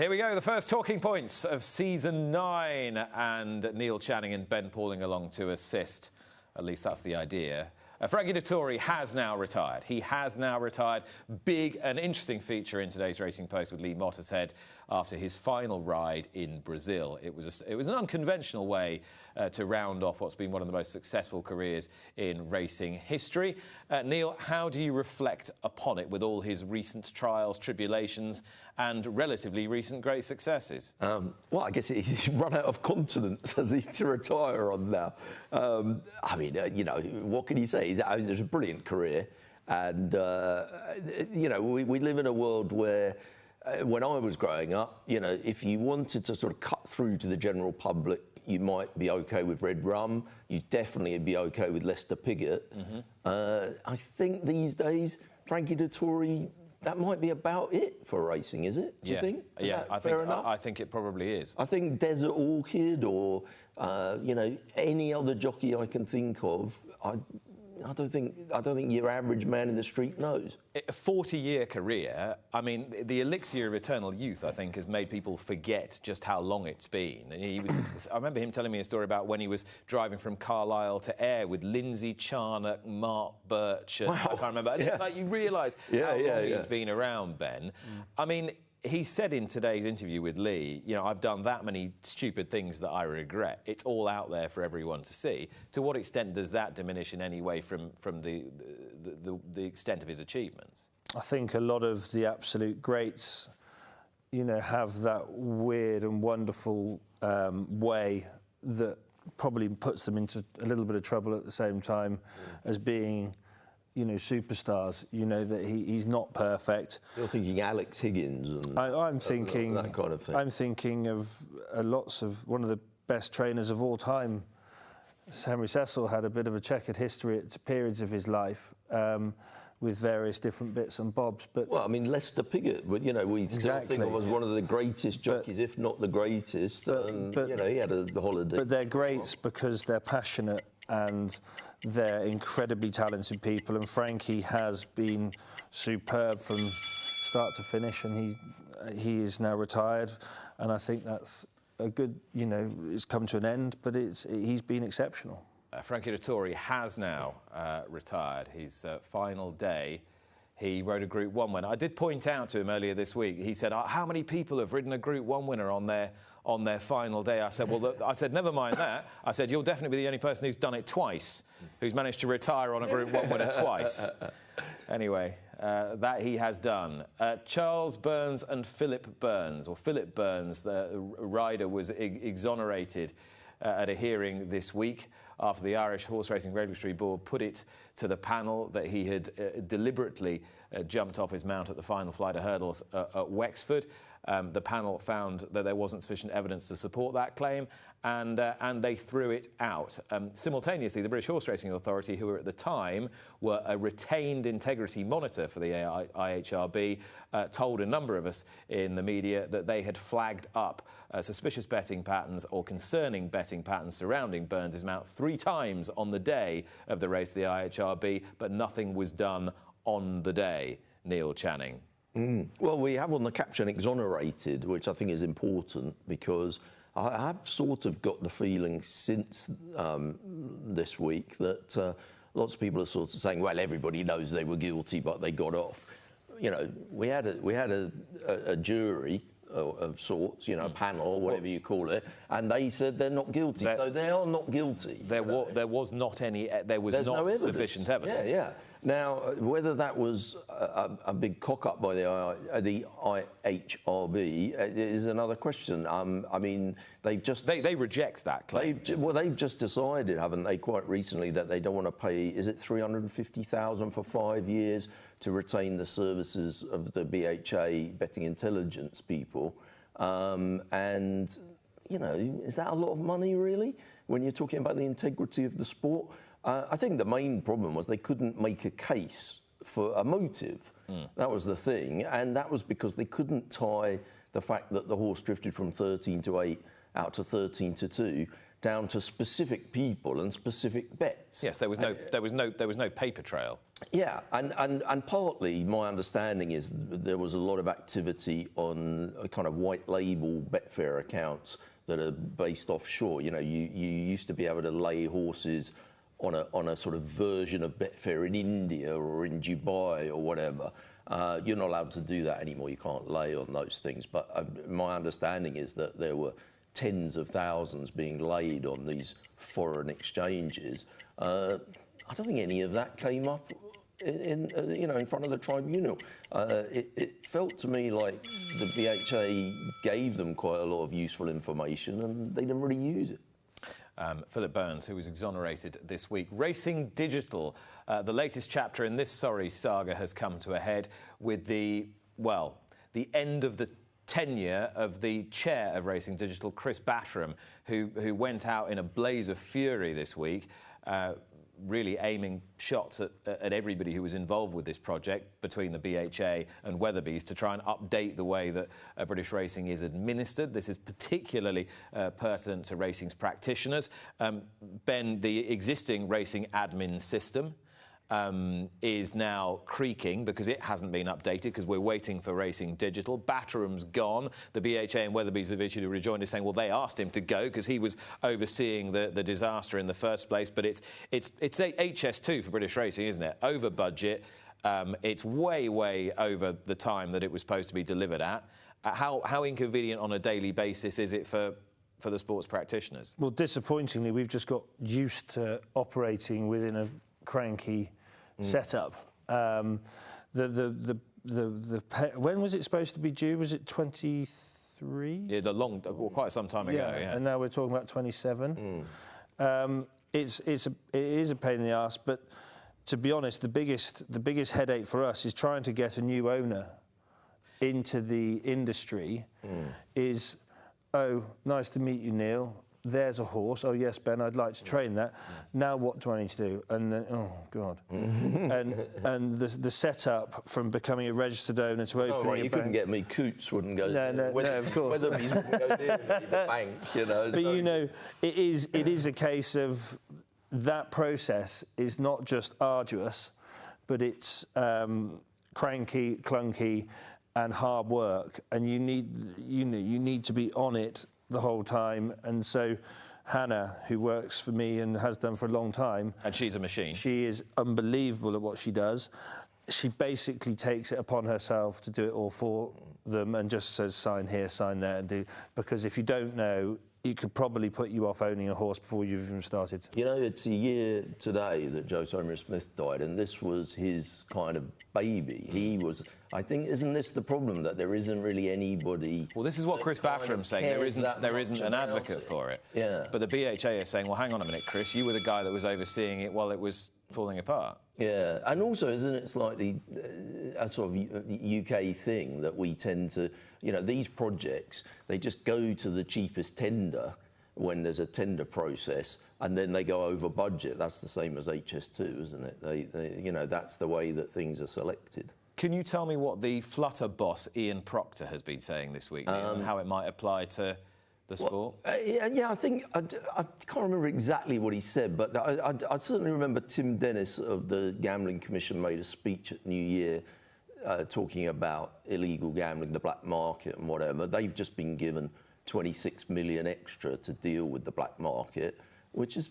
Here we go, the first talking points of season 9, and Neil Channing and Ben Pauling along to assist. At least that's the idea. Frankie Dettori has now retired. He has now retired. Big and interesting feature in today's Racing Post with Lee Mottershead after his final ride in Brazil. It was an unconventional way to round off what's been one of the most successful careers in racing history. Neil, how do you reflect upon it with all his recent trials, tribulations and relatively recent great successes? Well, I guess he's run out of continents, has he, to retire on now. I mean, you know, what can you say? It was a brilliant career. And, you know, we live in a world where when I was growing up, you know, if you wanted to sort of cut through to the general public, you might be OK with red rum. You definitely would be OK with Lester Piggott. I think these days, Frankie Dettori, that might be about it for racing, is it? Do you think? I think it probably is. I think Desert Orchid or, you know, any other jockey I can think of, I don't think your average man in the street knows. A 40-year career, I mean, the elixir of eternal youth, I think, has made people forget just how long it's been. And I remember him telling me a story about when he was driving from Carlisle to Ayr with Lindsay Charnock, Mark Birch, wow. I can't remember. And it's like you realise how long he's been around, Ben. I mean, he said in today's interview with Lee, you know, I've done that many stupid things that I regret. It's all out there for everyone to see. To what extent does that diminish in any way from the extent of his achievements? I think a lot of the absolute greats, you know, have that weird and wonderful way that probably puts them into a little bit of trouble at the same time as being, you know, superstars. You know that he's not perfect. You're thinking Alex Higgins and I'm thinking that kind of thing. I'm thinking of lots of one of the best trainers of all time. Henry Cecil had a bit of a checkered history at periods of his life with various different bits and bobs. But well, I mean, Lester Piggott, you know, we still think of as one of the greatest jockeys, if not the greatest. But you know, he had a holiday. But they're greats because they're passionate and they're incredibly talented people, and Frankie has been superb from start to finish, and he is now retired, and I think that's a good, you know, it's come to an end, but he's been exceptional. Frankie Dettori has now retired. His final day, he rode a Group 1 winner. I did point out to him earlier this week, he said, how many people have ridden a Group 1 winner on their final day? I said, well, I said, never mind that. I said, you'll definitely be the only person who's done it twice, who's managed to retire on a Group 1 winner twice. Anyway, that he has done. Charles Byrnes and Philip Byrnes, or Philip Byrnes, the rider, was exonerated at a hearing this week after the Irish Horseracing Regulatory Board put it to the panel that he had deliberately jumped off his mount at the final flight of hurdles at Wexford. The panel found that there wasn't sufficient evidence to support that claim, and they threw it out. Simultaneously, the British Horse Racing Authority, who at the time were a retained integrity monitor for the IHRB, told a number of us in the media that they had flagged up suspicious betting patterns or concerning betting patterns surrounding Byrnes' mount 3 times on the day of the race, the IHRB, but nothing was done on the day. Neil Channing. Well, we have on the caption exonerated, which I think is important because I have sort of got the feeling since this week that lots of people are sort of saying, well, everybody knows they were guilty, but they got off. You know, we had a jury of sorts, you know, a panel or whatever you call it, and they said they're not guilty. So they are not guilty. There was not sufficient evidence. Yeah. Now, whether that was a big cock-up by the IHRB is another question. I mean, they've just... They reject that claim. They've just decided, haven't they, quite recently, that they don't want to pay, is it $350,000 for 5 years to retain the services of the BHA betting intelligence people? And, you know, is that a lot of money, really, when you're talking about the integrity of the sport? I think the main problem was they couldn't make a case for a motive. That was the thing, and that was because they couldn't tie the fact that the horse drifted from 13 to 8 out to 13 to 2 down to specific people and specific bets. Yes, there was no paper trail. Yeah, and partly my understanding is there was a lot of activity on a kind of white label Betfair accounts that are based offshore. You know, you used to be able to lay horses on a sort of version of Betfair in India or in Dubai or whatever. You're not allowed to do that anymore. You can't lay on those things. But my understanding is that there were tens of thousands being laid on these foreign exchanges. I don't think any of that came up in front of the tribunal. It felt to me like the BHA gave them quite a lot of useful information and they didn't really use it. Philip Byrnes, who was exonerated this week. Racing Digital, the latest chapter in this sorry saga has come to a head with the end of the tenure of the chair of Racing Digital, Chris Batteram, who went out in a blaze of fury this week, really aiming shots at everybody who was involved with this project between the BHA and Weatherby's to try and update the way that British racing is administered. This is particularly pertinent to racing's practitioners. Ben, the existing racing admin system is now creaking because it hasn't been updated because we're waiting for Racing Digital. Batteram's gone. The BHA and Weatherby's have issued a rejoinder saying, well, they asked him to go because he was overseeing the disaster in the first place. But it's HS2 for British racing, isn't it? Over budget. It's way over the time that it was supposed to be delivered at. How inconvenient on a daily basis is it for the sports practitioners? Well, disappointingly, we've just got used to operating within a cranky setup. When was it supposed to be due? Was it 23? Yeah, quite some time ago. Yeah. And now we're talking about 27. It is a pain in the arse, but to be honest, the biggest headache for us is trying to get a new owner into the industry. Is, oh, nice to meet you, Neil. There's a horse. Oh, yes, Ben, I'd like to train that. Now what do I need to do? And then, oh, God. and the setup from becoming a registered owner to opening a bank. You couldn't get me. Coots wouldn't go there. No, of course. Weatherby's wouldn't go there. The bank, you know. But, you know, it is a case of that process is not just arduous, but it's cranky, clunky, and hard work. And you need to be on it the whole time. And so Hannah, who works for me and has done for a long time, and she's a machine, she is unbelievable at what she does. She basically takes it upon herself to do it all for them and just says sign here, sign there, and do, because if you don't know, it could probably put you off owning a horse before you've even started. You know, it's a year today that Joe Somerset-Smith died, and this was his kind of baby. He was, I think, isn't this the problem, that there isn't really anybody... Well, this is what Chris Batteram's saying. There isn't an advocate for it. Yeah. But the BHA is saying, well, hang on a minute, Chris, you were the guy that was overseeing it while it was falling apart. Yeah, and also, isn't it slightly a sort of UK thing that we tend to, you know, these projects, they just go to the cheapest tender when there's a tender process, and then they go over budget. That's the same as HS2, isn't it? They you know, that's the way that things are selected. Can you tell me what the Flutter boss, Ian Proctor, has been saying this week, Neil, and how it might apply to the sport? I think, I can't remember exactly what he said, but I certainly remember Tim Dennis of the Gambling Commission made a speech at New Year talking about illegal gambling, the black market and whatever. They've just been given 26 million extra to deal with the black market, which is,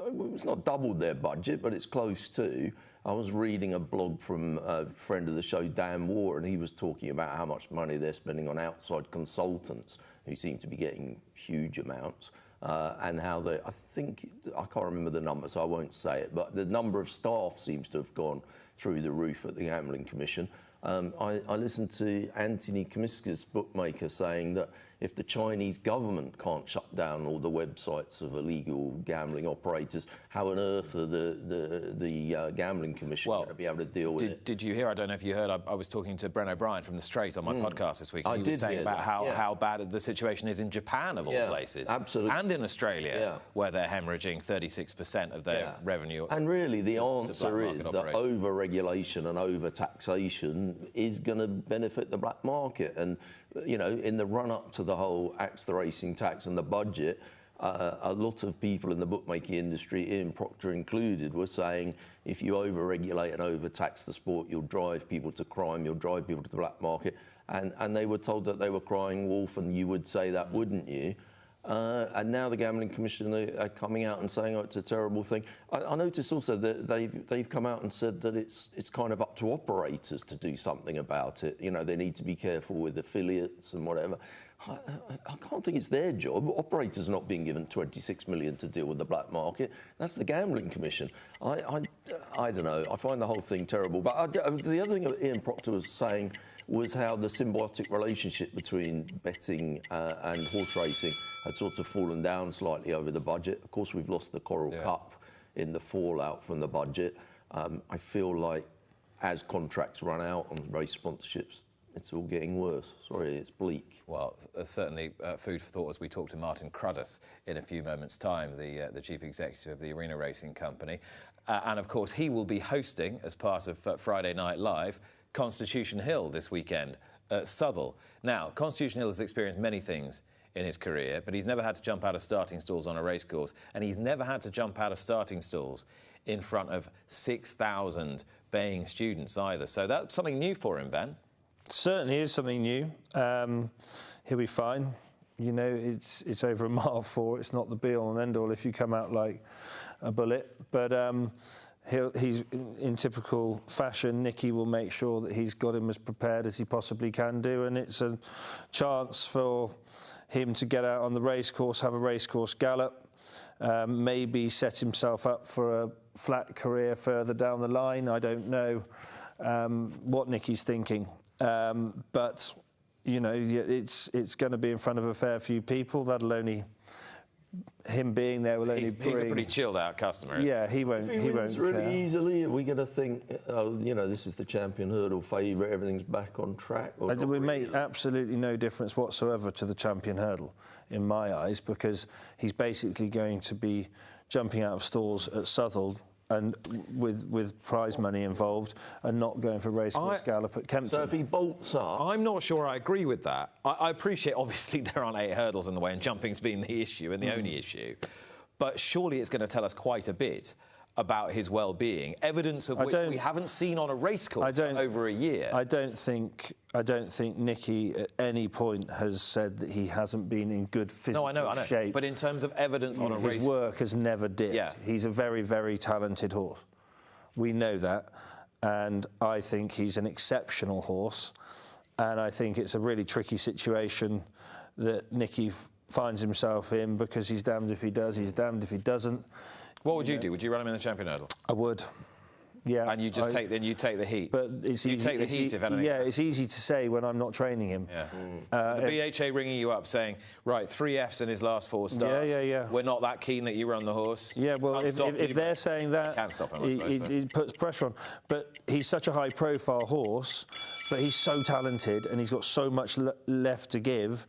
it's not doubled their budget, but it's close to. I was reading a blog from a friend of the show, Dan Moore, and he was talking about how much money they're spending on outside consultants who seem to be getting huge amounts, and how I can't remember the number, so I won't say it, but the number of staff seems to have gone through the roof at the Gambling Commission. I listened to Anthony Komiska's bookmaker saying that if the Chinese government can't shut down all the websites of illegal gambling operators, how on earth are the Gambling Commission going to be able to deal with it? Did you hear, I don't know if you heard, I was talking to Bren O'Brien from The Straight on my podcast this week, and he was saying about how bad the situation is in Japan, of all places. Absolutely. And in Australia, where they're hemorrhaging 36% of their revenue. And really, the answer is that over-regulation and over-taxation is going to benefit the black market. And, you know, in the run-up to the whole Axe the Racing tax and the budget, a lot of people in the bookmaking industry, Ian Proctor included, were saying if you over-regulate and overtax the sport, you'll drive people to crime, you'll drive people to the black market. And they were told that they were crying wolf, and you would say that, wouldn't you? And now the Gambling Commission are coming out and saying, oh, it's a terrible thing. I noticed also that they've come out and said that it's kind of up to operators to do something about it. You know, they need to be careful with affiliates and whatever. I can't think it's their job. Operators are not being given 26 million to deal with the black market. That's the Gambling Commission. I don't know. I find the whole thing terrible. But the other thing that Ian Proctor was saying was how the symbiotic relationship between betting and horse racing had sort of fallen down slightly over the budget. Of course, we've lost the Coral Cup in the fallout from the budget. I feel like as contracts run out on race sponsorships, it's all getting worse. Sorry, it's bleak. Well, certainly food for thought as we talk to Martin Croddos in a few moments' time, the chief executive of the Arena Racing Company. And of course, he will be hosting, as part of Friday Night Live, Constitution Hill this weekend at Southwell. Now, Constitution Hill has experienced many things in his career, but he's never had to jump out of starting stalls on a racecourse, and he's never had to jump out of starting stalls in front of 6,000 baying students either. So that's something new for him, Ben. Certainly is something new. He'll be fine. You know, it's over a mile 4. It's not the be-all and end-all if you come out like a bullet. But he's in typical fashion. Nicky will make sure that he's got him as prepared as he possibly can do, and it's a chance for him to get out on the racecourse, have a racecourse gallop, maybe set himself up for a flat career further down the line. I don't know what Nicky's thinking. But, you know, it's going to be in front of a fair few people. That'll only, him being there will only bring... He's a pretty chilled out customer. Yeah, he won't If he wins really care. easily, are we going to think, oh, you know, this is the Champion Hurdle favourite, everything's back on track? Or It would make absolutely no difference whatsoever to the Champion Hurdle, in my eyes, because he's basically going to be jumping out of stalls at Southwell and with prize money involved, and not going for racecourse gallop at Kempton. So if he bolts up... I'm not sure I agree with that. I appreciate, obviously, there aren't 8 hurdles in the way, and jumping's been the issue and the only issue. But surely it's going to tell us quite a bit about his well-being, evidence of which we haven't seen on a racecourse for over a year. I don't think Nicky at any point has said that he hasn't been in good physical shape. No, I know. But in terms of evidence on a racecourse... His work has never dipped. Yeah. He's a very, very talented horse. We know that. And I think he's an exceptional horse. And I think it's a really tricky situation that Nicky finds himself in, because he's damned if he does, he's damned if he doesn't. What would you do? Would you run him in the Champion Hurdle? I would. Yeah. And you just take the heat. But it's you easy, take the heat if anything. Yeah, it's easy to say when I'm not training him. Yeah. The BHA ringing you up saying, right, 3 Fs in his last 4 starts. Yeah. We're not that keen that you run the horse. Yeah, well, if they're saying that, can't stop him, I suppose, it puts pressure on. But he's such a high-profile horse, but he's so talented and he's got so much left to give.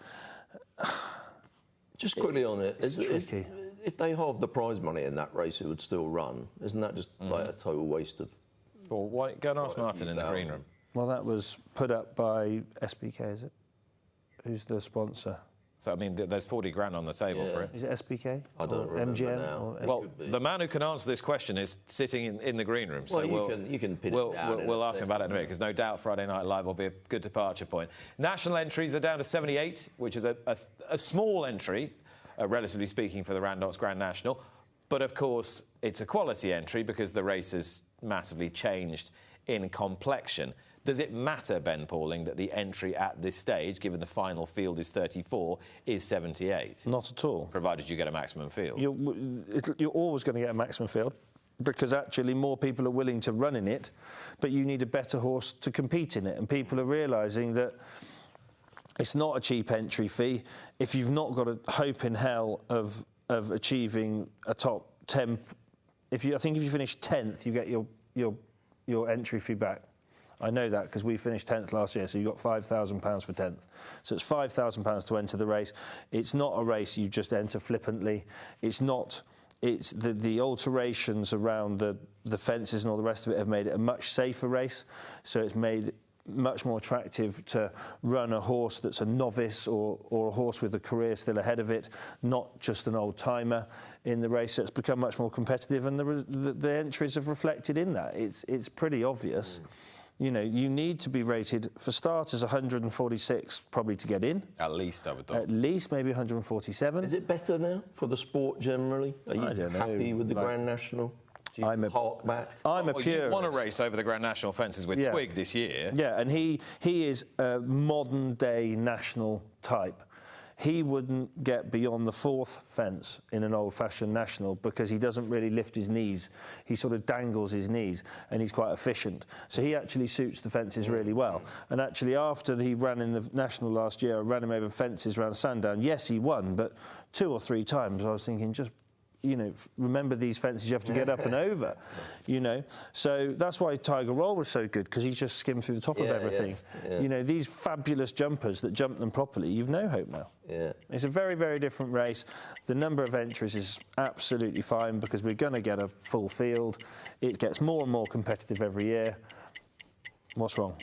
Just quickly on it, It's tricky. If they halved the prize money in that race, it would still run. Isn't that just like a total waste of... Well, why, go and ask Martin in the green room. Well, that was put up by SBK, is it? Who's the sponsor? So, I mean, there's 40 grand on the table for it. Is it SBK? I don't remember MGM? now. Well, the man who can answer this question is sitting in the green room. So well, you can pin it down. We'll ask him about it in a minute, because no doubt Friday Night Live will be a good departure point. National entries are down to 78, which is a small entry, relatively speaking, for the Randox Grand National. But, of course, it's a quality entry because the race has massively changed in complexion. Does it matter, Ben Pauling, that the entry at this stage, given the final field is 34, is 78? Not at all. Provided you get a maximum field. You're always going to get a maximum field, because actually more people are willing to run in it, but you need a better horse to compete in it. And people are realising that it's not a cheap entry fee. If you've not got a hope in hell of achieving a top 10, I think if you finish 10th, you get your entry fee back. I know that because we finished 10th last year, so you got £5,000 for 10th. So it's £5,000 to enter the race. It's not a race you just enter flippantly. It's not. It's the alterations around the fences and all the rest of it have made it a much safer race. So it's made much more attractive to run a horse that's a novice or a horse with a career still ahead of it, not just an old-timer in the race. So it's become much more competitive, and the entries have reflected in that. It's pretty obvious. You know, you need to be rated, for starters, 146 probably to get in. At least, I would think. At least, maybe 147. Is it better now for the sport generally? Are you I don't know. happy with the Grand National? Do you hark back? I'm a Well, purist. you won a race over the Grand National fences with Twig this year. Yeah, and he is a modern-day national type. He wouldn't get beyond the 4th fence in an old-fashioned national because he doesn't really lift his knees. He sort of dangles his knees, and he's quite efficient. So he actually suits the fences really well. And actually, after he ran in the national last year, I ran him over fences around Sandown. Yes, he won, but 2 or 3 times I was thinking, just, you know, remember these fences you have to get up and over, you know. So that's why Tiger Roll was so good, because he just skimmed through the top of everything. You know, these fabulous jumpers that jump them properly, you've no hope now. It's a very, very different race. The number of entries is absolutely fine because we're going to get a full field. It gets more and more competitive every year. What's wrong?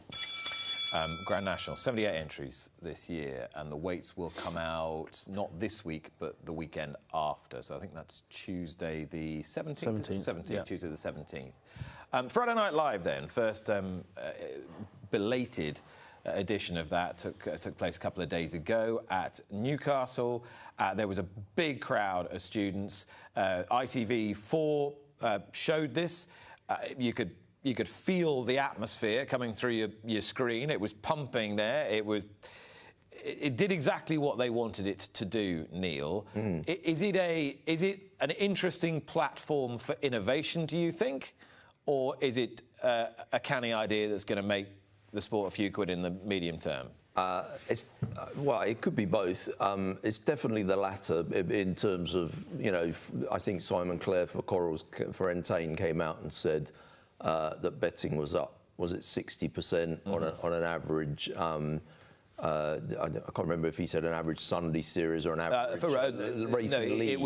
Grand National, 78 entries this year, and the weights will come out not this week, but the weekend after. So I think that's Tuesday the 17th? 17th, yeah. Tuesday the 17th. Friday Night Live then, first belated edition of that took place a couple of days ago at Newcastle. There was a big crowd of students. ITV4 showed this. You could feel the atmosphere coming through your screen. It was pumping there. It did exactly what they wanted it to do, Neil. Is it an interesting platform for innovation, do you think? Or is it a canny idea that's going to make the sport a few quid in the medium term? Well, it could be both. It's definitely the latter in terms of, you know, I think Simon Clare for Entain came out and said that betting was up, was it 60% on an average? I can't remember if he said an average Sunday series or an average racing league. It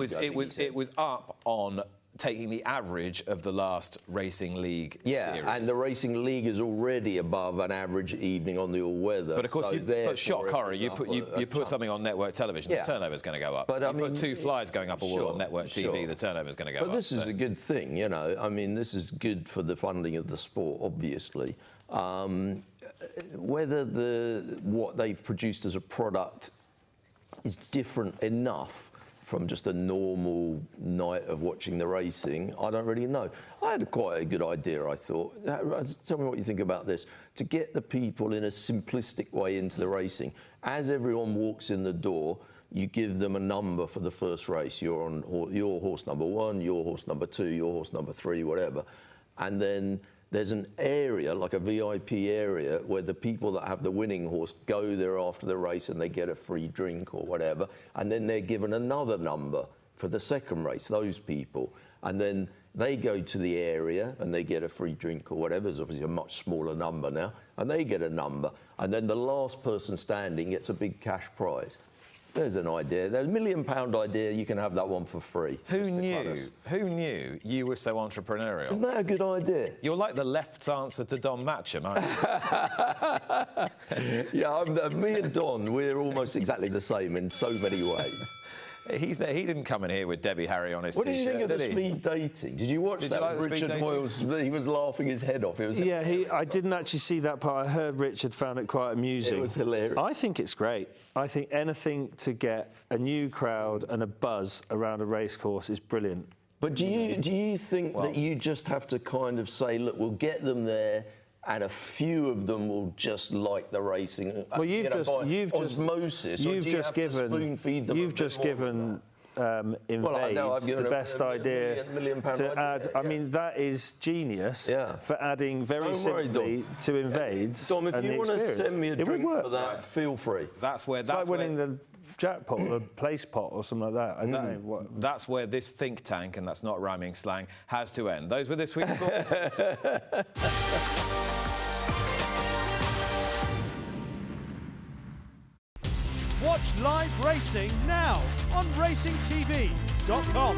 was up on taking the average of the last racing league series. And the racing league is already above an average evening on the all-weather. But of course, shock horror, you put something on network television, the turnover's going to go up. But you put 2 flies going up a wall on network TV, the turnover's going to go up. But this is a good thing, you know. I mean, this is good for the funding of the sport, obviously. Whether what they've produced as a product is different enough from just a normal night of watching the racing, I don't really know. I had quite a good idea, I thought. Tell me what you think about this. To get the people in a simplistic way into the racing, as everyone walks in the door, you give them a number for the first race. You're on your horse number 1, your horse number 2, your horse number 3, whatever. And then there's an area, like a VIP area, where the people that have the winning horse go there after the race and they get a free drink or whatever, and then they're given another number for the second race, those people. And then they go to the area and they get a free drink or whatever. There's obviously a much smaller number now, and they get a number. And then the last person standing gets a big cash prize. There's an idea. There's £1 million idea. You can have that one for free. Who knew you were so entrepreneurial? Isn't that a good idea? You're like the left's answer to Don Matcham, aren't you? Yeah, me and Don, we're almost exactly the same in so many ways. He didn't come in here with Debbie Harry on his T-shirt, What do you think of the speed dating? Did you watch that? Like Richard Moyles, he was laughing his head off. It was I didn't actually see that part. I heard Richard found it quite amusing. It was hilarious. I think it's great. I think anything to get a new crowd and a buzz around a racecourse is brilliant. But do you think that you just have to kind of say, look, we'll get them there, and a few of them will just like the racing? Well, you've just given INVADES the best idea to add. I mean, that is genius for adding very simply to INVADES. Dom, if you want to send me a drink for that, feel free. That's like winning the jackpot or the place pot or something like that. I don't know what. That's where this think tank, and that's not rhyming slang, has to end. Those were this week's thoughts. Watch live racing now on racingtv.com.